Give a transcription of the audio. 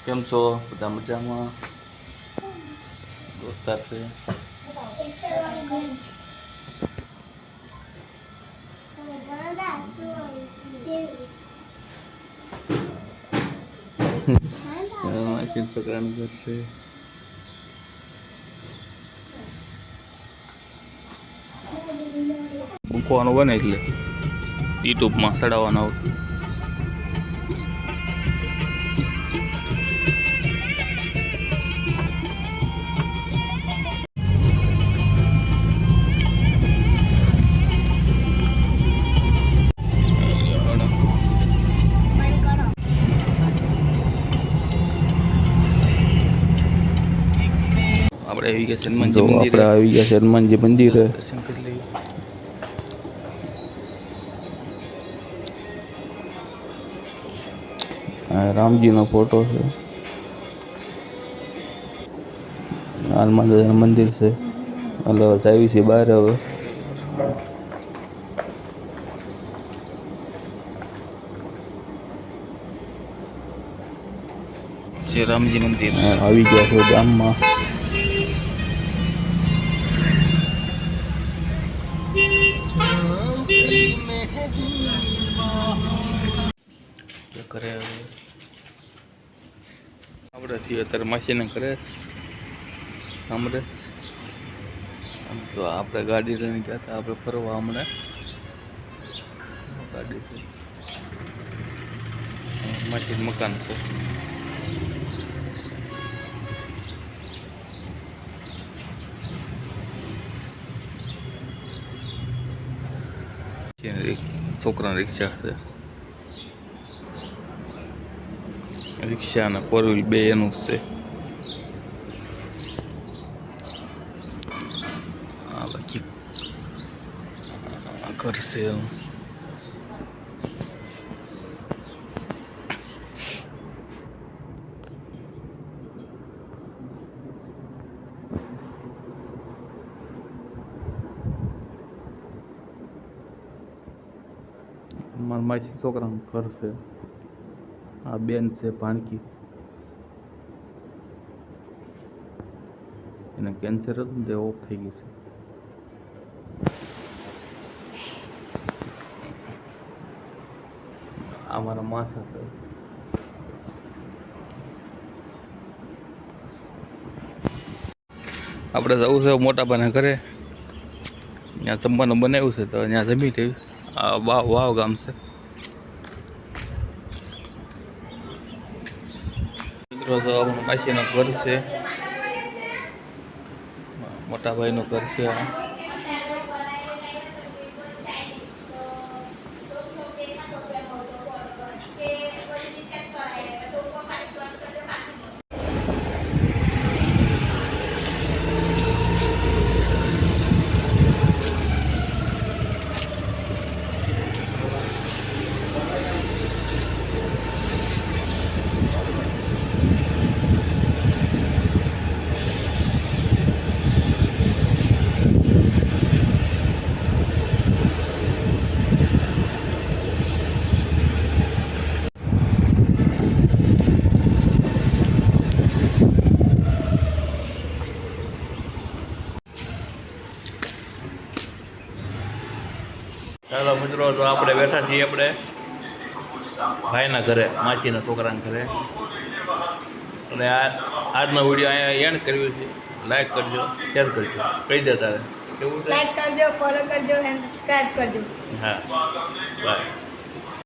કેમ છો બધા મજામાં? દોસ્તાર છે છોકરાનું ઘર છે. મૂકવાનું બને એટલે યુટ્યુબમાં ચડાવવાનો. આપણે આવી ગયા હનુમાનજી મંદિરે. આપણે આવી ગયા છે હનુમાનજી મંદિરે. દર્શન કરી લઈએ. રામજીનો ફોટો છે. હનુમાન દાદાનું મંદિર છે. એટલે આવી છે બહાર હવે. જે રામજી મંદિર આવી ગયા છે ગામમાં. કરે આપણે છીએ અત્યારે માસીને કરે અમરેશ. આમ તો આપણે ગાડી લઈને ગયા હતા આપણે ફરવા હમણાં. ગાડી છે માસી મકાન છે. છોકરાની રિક્ષા છે. રિક્ષા અને ફોર વ્હીલ બે એનું જ છે. બાકી ઘર છે એનું. મારા માસી છોકરાનું ઘર છે. આ બેન છે ભાણકી. એને કેન્સર હતું ને તે ઓફ થઈ ગઈ છે. આ મારા માસા છે. આપણે જવું છે મોટાભાના ઘરે. ત્યાં જમવાનું બનાવ્યું છે તો ત્યાં જમી લેવી. આ વાવ ગામ છે. મિત્રો તો આપણું માસીનું ઘર છે. મોટા ભાઈનું ઘર છે આ. ચાલો મિત્રો તો આપણે બેઠા છીએ આપણે ભાઈના ઘરે, માસીના છોકરાના ઘરે. અને આજનો વિડીયો અહીંયા એન્ડ કર્યો છે. લાઈક કરજો, શેર કરજો, કહી દે તારે કેવું છે. લાઈક કરજો, ફોલો કરજો અને સબસ્ક્રાઇબ કરજો. હા બાય.